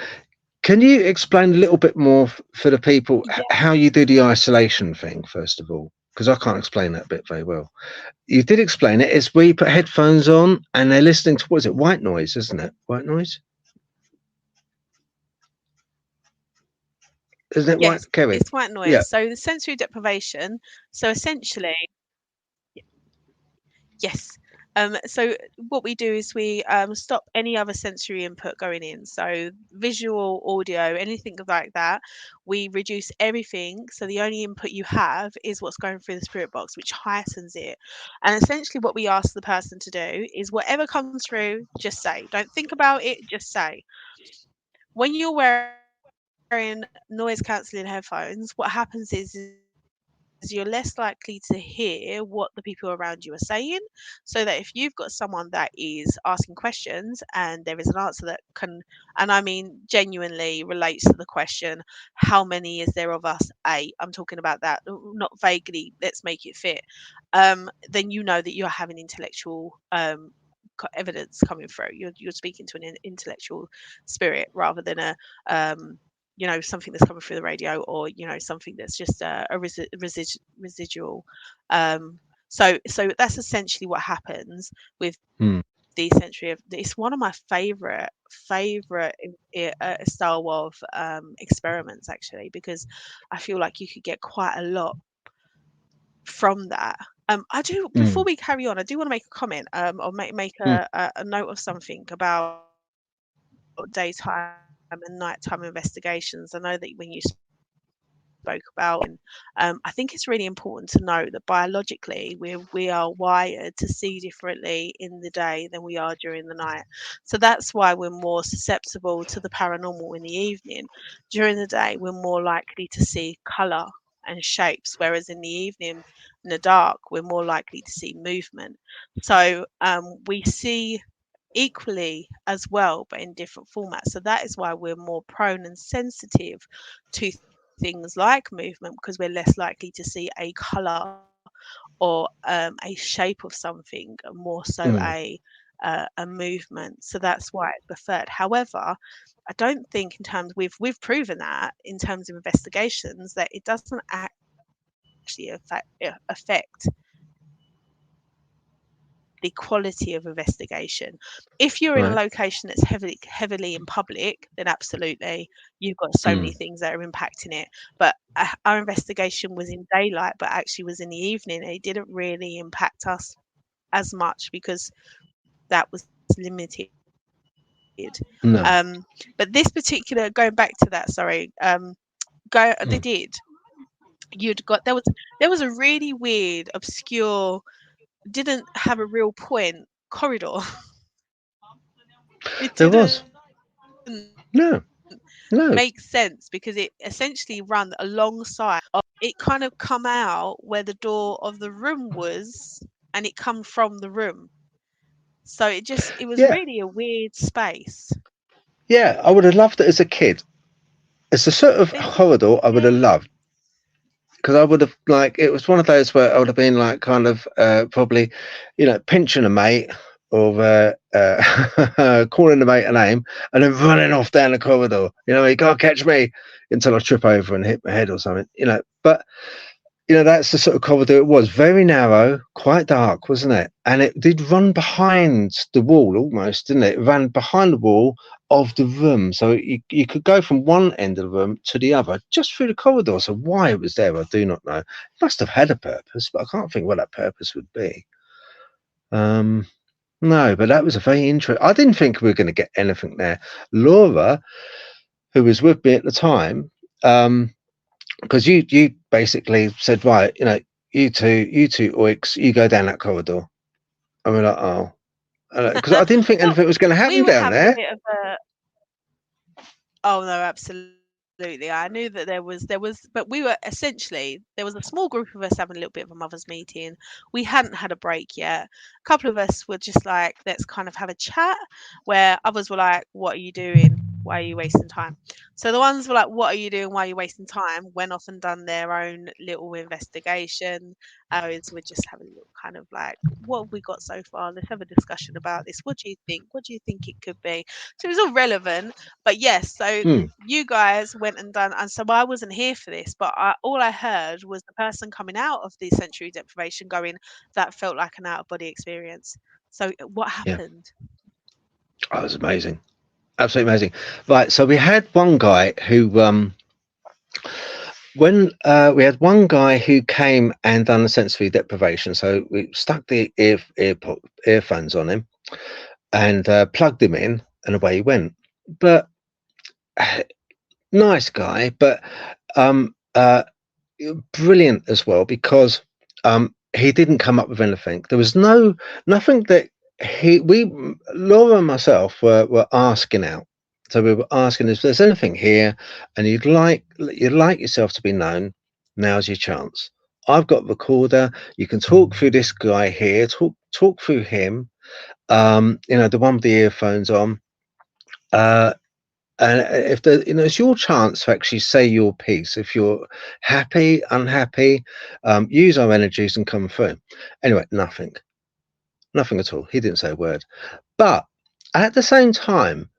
Can you explain a little bit more for the people Yeah. how you do the isolation thing, first of all? Because I can't explain that bit very well. You did explain it. It's where you put headphones on and they're listening to, what is it, white noise, isn't it? White noise? Isn't it white, Yes, Kerry? it's white Yeah. noise. So the sensory deprivation. So essentially, yes. So what we do is we stop any other sensory input going in. So visual, audio, anything like that. We reduce everything. So the only input you have is what's going through the spirit box, which heightens it. And essentially, what we ask the person to do is whatever comes through, just say. Don't think about it, just say. When you're wearing noise cancelling headphones, what happens is you're less likely to hear what the people around you are saying. So that if you've got someone that is asking questions and there is an answer that can, and I mean genuinely relates to the question, how many is there of us? I'm talking about that, not vaguely, let's make it fit. Then you know that you're having intellectual evidence coming through. You're speaking to an intellectual spirit rather than a you know, something that's coming through the radio, or you know, something that's just residual. So that's essentially what happens with Mm. the sensory of. It's one of my favorite style of experiments, actually, because I feel like you could get quite a lot from that. I do, before Mm. we carry on, I do want to make a comment, or make Mm. a note of something about daytime and nighttime investigations. I know that when you spoke about I think it's really important to note that biologically we are wired to see differently in the day than we are during the night. So that's why we're more susceptible to the paranormal in the evening. During the day, we're more likely to see color and shapes, whereas in the evening, in the dark, we're more likely to see movement. So we see equally as well, but in different formats. So that is why we're more prone and sensitive to things like movement, because we're less likely to see a color or a shape of something, more so Mm. a movement. So that's why it's preferred. However, I don't think, in terms, we've proven that in terms of investigations, that it doesn't actually affect the quality of investigation. If you're in a Right. location that's heavily in public, then absolutely, you've got so many Mm. things that are impacting it. But our investigation was in daylight, but actually was in the evening. And it didn't really impact us as much because that was limited. But this No. particular, going back to that, sorry, they did. Mm. There was a really weird, obscure, didn't have a real point corridor. It There was. didn't make No. sense because it No. essentially run alongside it kind of come out where the door of the room was, and it come from the room. So it was Yeah. really a weird space. Yeah. I would have loved it as a kid. It's the sort of It, corridor I would yeah. have loved, because I would have, like, it was one of those where I would have been like kind of probably, pinching a mate, or calling the mate a name, and then running off down the corridor. You can't catch me, until I trip over and hit my head or something. But that's the sort of corridor it was. Very narrow, quite dark, wasn't it? And it did run behind the wall almost, didn't it? It ran behind the wall of the room. So you could go from one end of the room to the other just through the corridor. So why it was there, I do not know. It must have had a purpose, but I can't think what that purpose would be. No, but that was a very interesting. I didn't think we were going to get anything there. Laura, who was with me at the time, because you basically said, right, you two oiks, you go down that corridor. And we're like, oh, because I didn't think Well, anything was going to we happen were down having a there. bit of a. Oh no, absolutely. I knew that there was, but we were essentially, there was a small group of us having a little bit of a mothers' meeting. We hadn't had a break yet. A couple of us were just like, let's kind of have a chat, where others were like, what are you doing? Why are you wasting time? So the ones were like, what are you doing? Why are you wasting time? Went off and done their own little investigation. Others were just having a little kind of like, what have we got so far? Let's have a discussion about this. What do you think? What do you think it could be? So it was all relevant. But yes, so Hmm. you guys went and done, and so I wasn't here for this, but all I heard was the person coming out of the sensory deprivation going, that felt like an out of body experience. So what Yeah, happened? oh, it was amazing, absolutely amazing. Right, so we had one guy who, when we had one guy who came and done the sensory deprivation. So we stuck the earphones on him and plugged him in, and away he went. But nice guy, but um, uh, brilliant as well, because he didn't come up with anything. There was nothing that Laura and myself were asking out. So we were asking, if there's anything here and you'd like yourself to be known, now's your chance. I've got a recorder. You can talk through this guy here. Talk through him. The one with the earphones on. Uh, and if it's your chance to actually say your piece. If you're happy, unhappy, use our energies and come through. Anyway, nothing at all. He didn't say a word. But at the same time,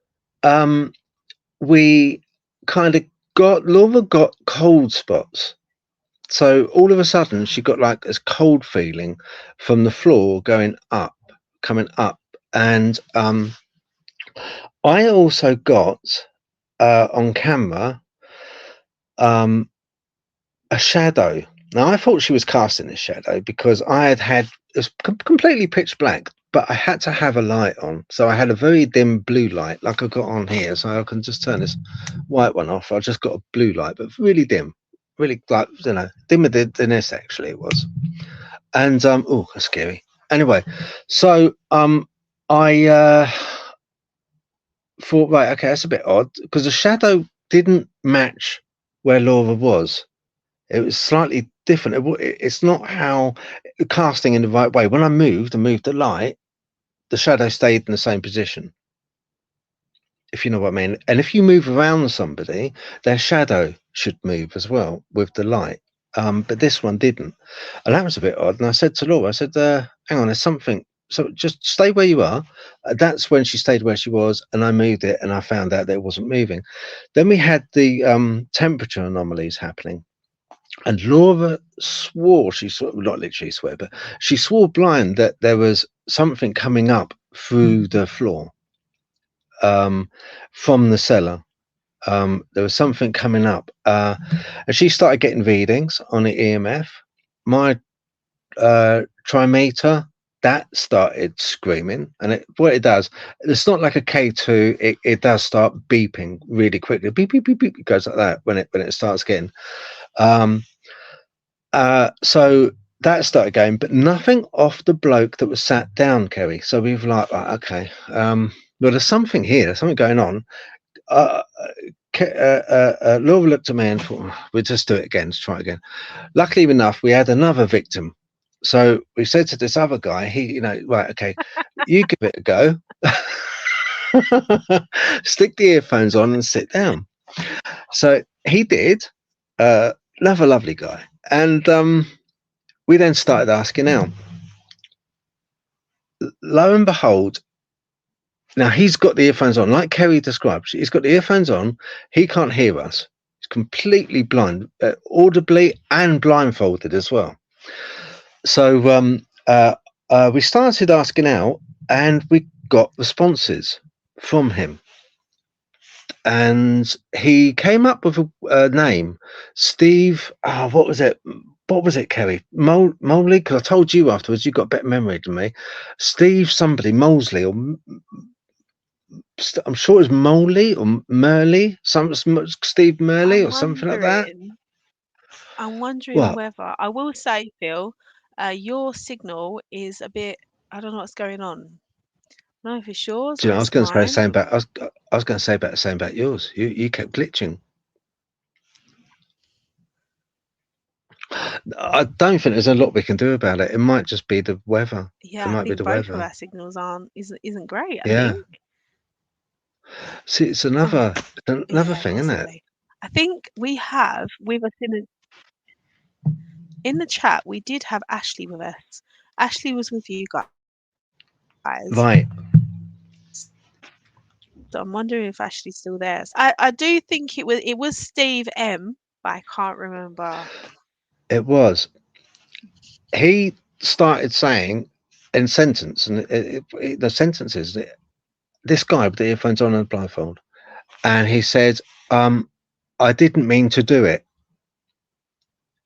we kind of Laura got cold spots. So all of a sudden she got like this cold feeling from the floor going up, coming up. And I also got on camera a shadow. Now I thought she was casting a shadow because I had it was completely pitch black, but I had to have a light on. So I had a very dim blue light like I got on here. So I can just turn this white one off. I just got a blue light, but really dim. Really like, you know, dimmer than this actually it was. And oh, that's scary. Anyway, so I thought, right, okay, that's a bit odd because the shadow didn't match where Laura was. It was slightly different. It's not how casting in the right way. When I moved the light, the shadow stayed in the same position, if you know what I mean. And if you move around somebody, their shadow should move as well with the light. But this one didn't, and that was a bit odd. And I said to Laura, I said, hang on, there's something. So just stay where you are. That's when she stayed where she was, and I moved it, and I found out that it wasn't moving. Then we had the temperature anomalies happening. And Laura swore, not literally swear, but she swore blind that there was something coming up through the floor from the cellar. There was something coming up. And she started getting readings on the EMF. My trimeter, that started screaming. And what it does, it's not like a K2, it does start beeping really quickly. Beep, beep, beep, beep. It goes like that when it starts getting. So that started going, but nothing off the bloke that was sat down, Kerry. So we were like, okay, well, there's something here, there's something going on. Laura looked at me and thought, we'll just do it again, let's try it again. Luckily enough, we had another victim. So we said to this other guy, right, okay, you give it a go. Stick the earphones on and sit down. So he did. Another lovely guy. And we then started asking out. Lo and behold, now he's got the earphones on, like Kerry described. He's got the earphones on. He can't hear us. He's completely blind, audibly and blindfolded as well. So we started asking out, and we got responses from him. And he came up with a name, Steve. What was it? What was it, Kerry? Moley? Because I told you afterwards, you got better memory than me. Steve, somebody, Molesley, or I'm sure it was Moley or Merley, Steve Merley or something like that. I'm wondering whether, I will say, Phil, your signal is a bit, I don't know what's going on. I don't know if it's yours. Do you know, I was going to say the same about. I was going to say about the same about yours. You kept glitching. I don't think there's a lot we can do about it. It might just be the weather. Yeah, I think both of our signals isn't great. I think. See, it's another thing, possibly. Isn't it? I think we have with us in the chat. We did have Ashley with us. Ashley was with you guys. Right. So I'm wondering if Ashley's still there. I do think it was Steve M, but I can't remember. It was. He started saying in sentence, and the sentences, this guy with the earphones on and blindfold, and he said, I didn't mean to do it.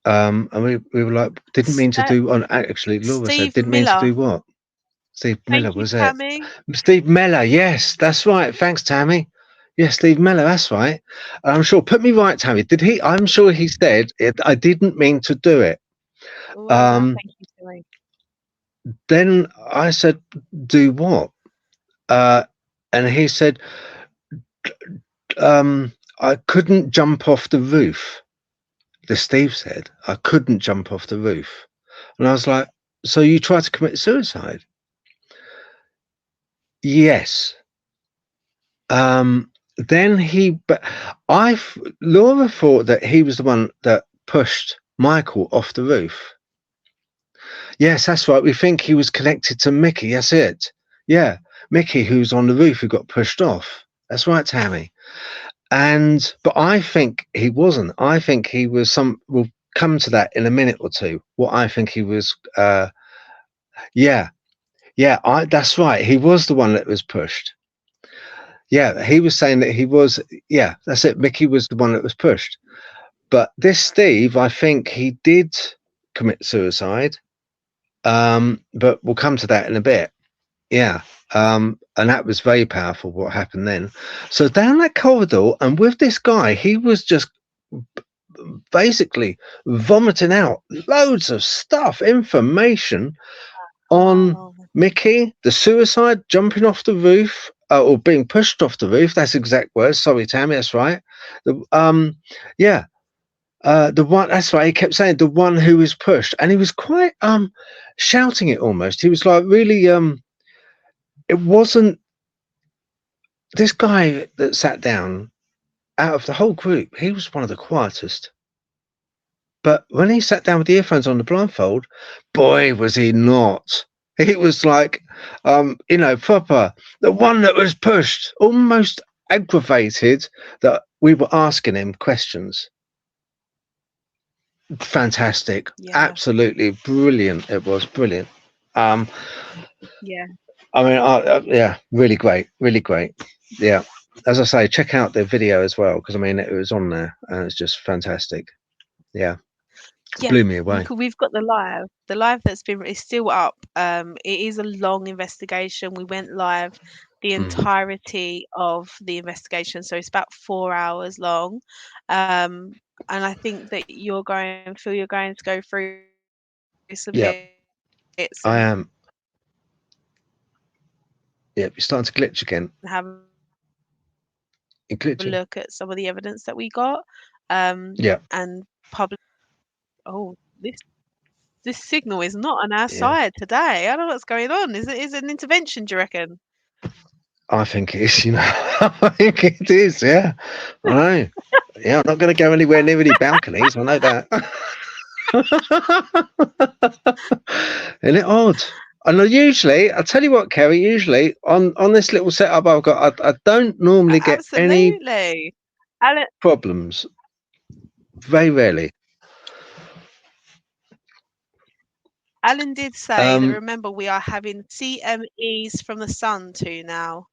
And we were like, didn't mean to do. Actually, Laura said, didn't mean to do what? Steve Miller, was it? Tammy. Steve Miller, yes, that's right. Thanks, Tammy. Yes, Steve Miller, that's right. I'm sure. Put me right, Tammy. Did he? I'm sure he said it. I didn't mean to do it. Thank you, Tammy. Then I said, do what? And he said, I couldn't jump off the roof. Steve said, I couldn't jump off the roof. And I was like, so you tried to commit suicide? Yes. Then Laura thought that he was the one that pushed Michael off the roof. Yes, that's right. We think he was connected to Mickey. That's it. Yeah, Mickey, who's on the roof, who got pushed off. That's right, Tammy. but I think he wasn't. I think he was some. We'll come to that in a minute or two. What I think he was. Yeah, yeah. That's right. He was the one that was pushed. Yeah, he was saying that he was. Yeah, that's it. Mickey was the one that was pushed. But this Steve, I think he did commit suicide. But we'll come to that in a bit. Yeah. And that was very powerful what happened then. So down that corridor, and with this guy, he was just basically vomiting out loads of stuff, information on Oh, Mickey, the suicide, jumping off the roof, or being pushed off the roof. That's exact words. Sorry, Tammy, that's right. Yeah, the one. That's right. He kept saying the one who was pushed, and he was quite shouting it almost. He was like really It wasn't this guy that sat down out of the whole group. He was one of the quietest. But when he sat down with the earphones on the blindfold, boy, was he not. He was like, proper, the one that was pushed, almost aggravated that we were asking him questions. Fantastic. yeah, Absolutely brilliant. It was brilliant. Um, yeah, I mean, yeah, really great. Really great. Yeah. As I say, check out the video as well, because I mean, it was on there and it's just fantastic. Yeah. yeah. Blew me away. We've got the live. The live that's been is still up. It is a long investigation. We went live the Mm. entirety of the investigation, so it's about 4 hours long. Um, and I think that Phil, you're going to go through some Yeah, bits and I am. Yeah, you're starting to glitch again. have You're a glitching. look at some of the evidence that we got. And Yeah, publish. Oh, this signal is not on our yeah. side today. I don't know what's going on. Is it an intervention, do you reckon? I think it is, I think it is, yeah. I know. Yeah, I'm not going to go anywhere near any balconies. I know that. Isn't it odd? And usually, I'll tell you what, Kerry, usually on this little setup I've got, I don't normally get any Absolutely. Alan, problems. Very rarely. Alan did say that, Um, remember, we are having CMEs from the sun too now.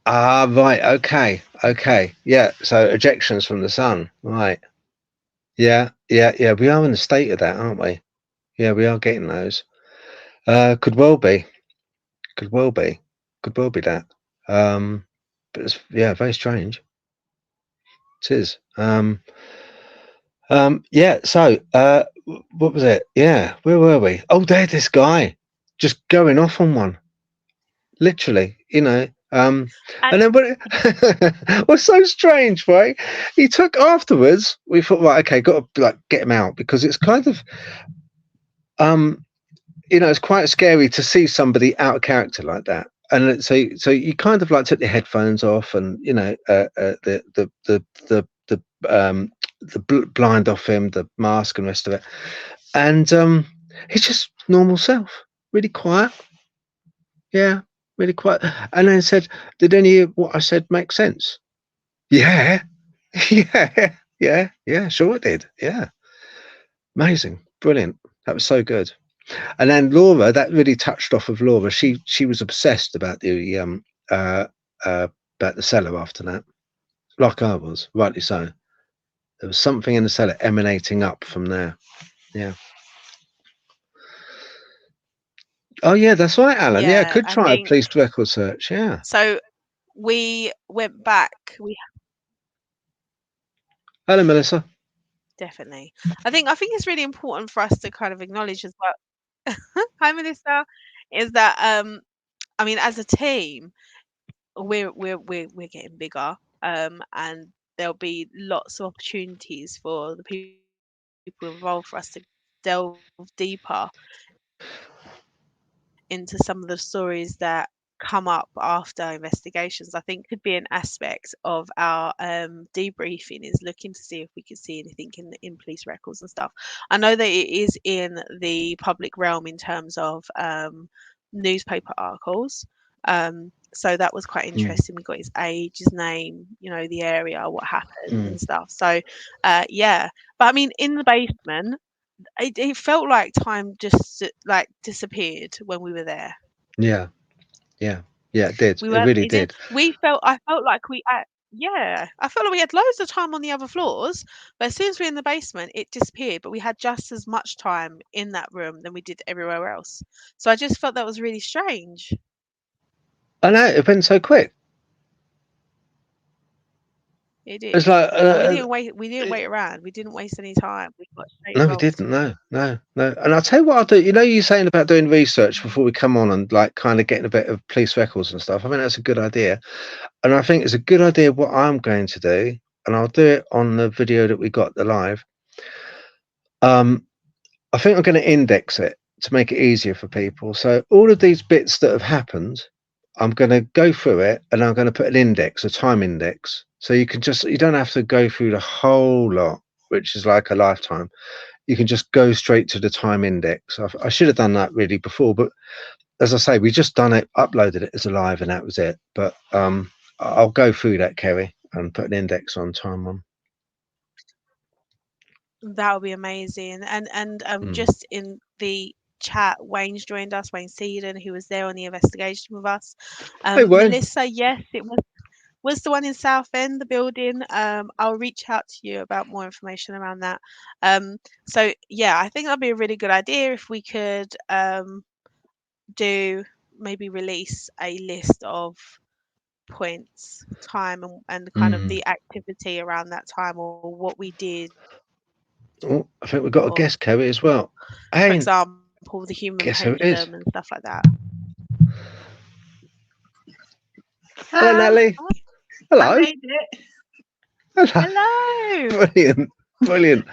right. Okay. Okay. Yeah. So ejections from the sun. Right. Yeah. Yeah. Yeah. We are in the state of that, aren't we? Yeah, we are getting those. Could well be. Could well be. Could well be that. But it's, yeah, very strange. It is. Yeah. So, what was it? Yeah. Where were we? Oh, there, this guy just going off on one, literally. And And then what was so strange, right? He took afterwards. We thought, right, okay, got to like get him out because it's kind of um it's quite scary to see somebody out of character like that. And so you kind of like took the headphones off, and the blind off him, the mask and rest of it, and he's just normal self, really quiet. Yeah, really quiet. And then said, "Did any of what I said make sense?" Yeah, yeah, yeah. Sure it did. Yeah, amazing, brilliant. That was so good. And then Laura, that really touched off of Laura. She was obsessed uh, about the cellar after that, like I was, rightly so. There was something in the cellar emanating up from there. Yeah. Oh yeah, that's right, Alan. Yeah, yeah, could I try a think police record search. Yeah. so. We went back. We Hello, Melissa. definitely. I think it's really important for us to kind of acknowledge as well. Hi, Melissa. Is that I mean, as a team, we're getting bigger, and there'll be lots of opportunities for the people involved for us to delve deeper into some of the stories that come up after investigations. I think could be an aspect of our debriefing is looking to see if we can see anything in police records and stuff. I know that it is in the public realm in terms of newspaper articles. So that was quite interesting. We got his age, his name, the area, what happened and stuff. So yeah, but I mean, in the basement, it felt like time just like disappeared when we were there. Yeah, it did. We It weren't. really It did. did. I felt like I felt like we had loads of time on the other floors, but as soon as we were in the basement, it disappeared. But we had just as much time in that room than we did everywhere else. So I just felt that was really strange. I know, it went so quick. It did. It's like And we didn't wait around. We didn't waste any time. We got straight no, we involved. didn't. No. And I'll tell you what I'll do. You're saying about doing research before we come on and like kind of getting a bit of police records and stuff. I mean, that's a good idea. And I think it's a good idea what I'm going to do, and I'll do it on the video that we got the live. I think I'm going to index it to make it easier for people. So all of these bits that have happened, I'm going to go through it, and I'm going to put an index, a time index. So you don't have to go through the whole lot, which is like a lifetime. You can just go straight to the time index. I should have done that really before, but as I say, we just done it, uploaded it as a live, and that was it. But I'll go through that, Kerry, and put an index on time on. That would be amazing. And just in the chat, Wayne's joined us, Wayne Seaton, who was there on the investigation with us. Hey, Wayne. Melissa, yes, it was the one in Southend, the building. I'll reach out to you about more information around that. So yeah, I think that'd be a really good idea if we could maybe release a list of points, time, and kind of the activity around that time, or what we did. Oh, I think we've got a guest, Kerry, as well. For example, the human pendulum and stuff like that. Hello, Nelly. Hello. I made it. Hello. Brilliant.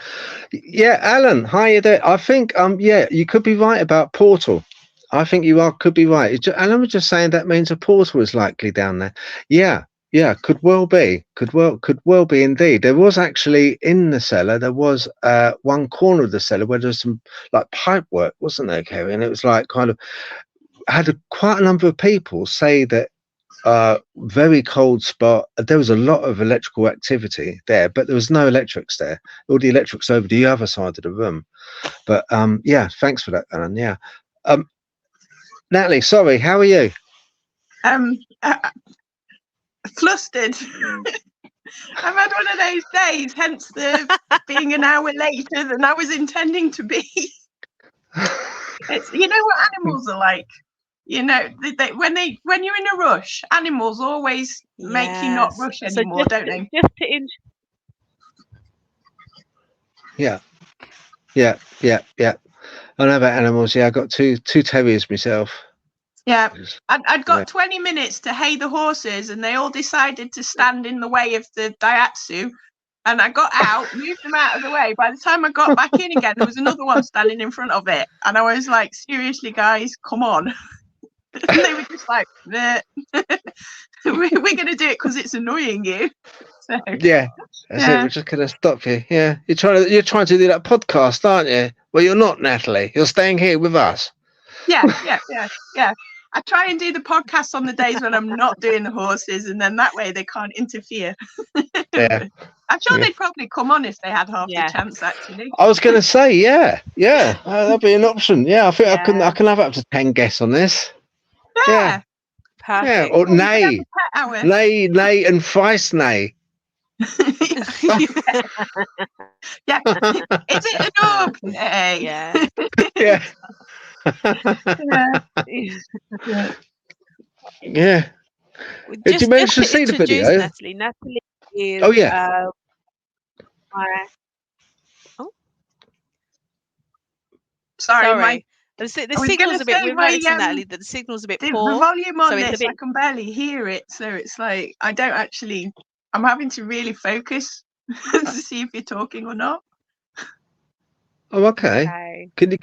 Yeah, Alan, how you doing? I think you could be right about portal. I think you could be right. Alan was just saying that means a portal is likely down there. Yeah, could well be. Could well be indeed. There was actually in the cellar, there was one corner of the cellar where there was some like pipe work, wasn't there, Kerry? And it was like kind of had quite a number of people say that very cold spot. There was a lot of electrical activity there, but there was no electrics there. All the electrics over the other side of the room. But yeah, thanks for that, Alan. Yeah. Natalie, sorry, how are you? Flustered. I've had one of those days, hence the being an hour later than I was intending to be. It's what animals are like. When you're in a rush, animals always make you not rush anymore, don't they? Yeah. I know about animals. Yeah, I got two terriers myself. Yeah, I'd got 20 minutes to hay the horses, and they all decided to stand in the way of the Daihatsu. And I got out, moved them out of the way. By the time I got back in again, there was another one standing in front of it. And I was like, seriously, guys, come on. And they were just like, we're going to do it because it's annoying you. So, yeah, that's it. We're just going to stop you. Yeah, you're trying to do that podcast, aren't you? Well, you're not, Natalie. You're staying here with us. Yeah. I try and do the podcast on the days when I'm not doing the horses, and then that way they can't interfere. Yeah. I'm sure they'd probably come on if they had half the chance, actually. I was going to say, yeah. That'd be an option. Yeah, I think I can have up to 10 guests on this. Yeah. Perfect. Yeah, or nay and thrice nay. Yeah. Is it an orb? Nay. Yeah. Yeah. Yeah. Did you manage to see the video? Natalie is. Oh yeah. Sorry. The signal's a bit. We're noticing, Natalie, that the signal's a bit poor. The volume on this, I can barely hear it, so it's like I don't actually. I'm having to really focus to see if you're talking or not. Oh, okay. Can you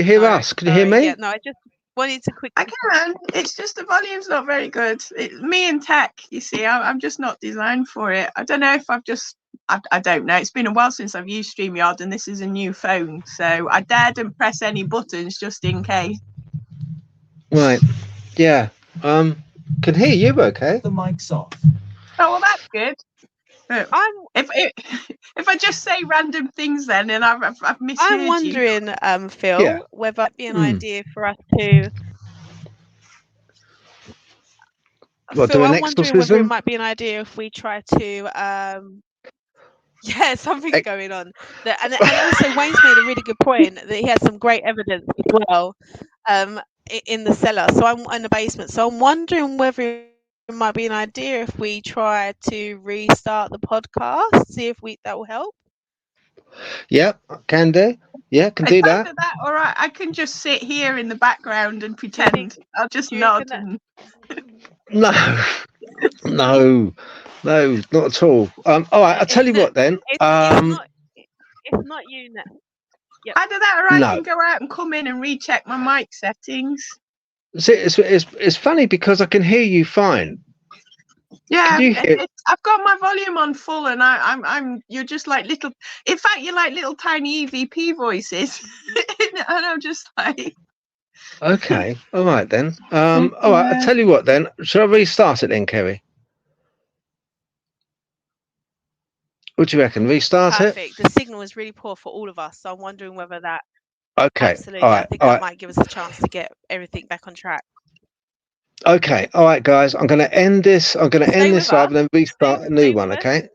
hear us? Can you hear me? Yeah, no, I just wanted to quickly. I can. It's just the volume's not very good. It's me and tech. You see, I'm just not designed for it. I don't know if I don't know. It's been a while since I've used StreamYard, and this is a new phone, so I daren't press any buttons just in case. Right. Yeah. can hear you. Okay. The mic's off. Oh, well, that's good. I'm If I just say random things then, and I've misheard I'm you. wondering, Phil, Yeah. whether it'd be an Hmm. idea for us to. What, Phil, do an I'm wondering whether it exorcism? might be an idea if we try to. Yeah, something's going on. And also Wayne's made a really good point that he has some great evidence as well, in the cellar. So I'm in the basement. So I'm wondering whether it might be an idea if we try to restart the podcast, see if that will help. Yeah, can do. Yeah, can do It's that. either that, or I can just sit here in the background and pretend. I'll just do you nod. reckon No, no, not at all. All right, I'll tell you what then. It's not you now. Either that, or I No. can go out and come in and recheck my mic settings. See, it's funny because I can hear you fine. Yeah, Can you hear- I've got my volume on full, and I'm. You're just like little. In fact, you're like little tiny EVP voices, and I'm just like. Okay, all right then. All right, I'll tell you what then. Shall I restart it then, Kerry? What do you reckon? Restart Perfect. The signal is really poor for all of us, so I'm wondering whether that. it? Okay. Absolutely, All I right. think All that right. might give us a chance to get everything back on track. Okay. All right, guys. I'm going to end this. I'm going to Stay end with this up us. and then restart a Stay new with one. us. Okay.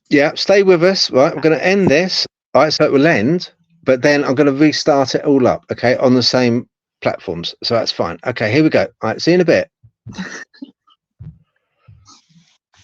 Yeah. Stay with us. Right. I'm going to end this. All right. So it will end, but then I'm going to restart it all up. Okay. On the same platforms. So that's fine. Okay. Here we go. All right. See you in a bit.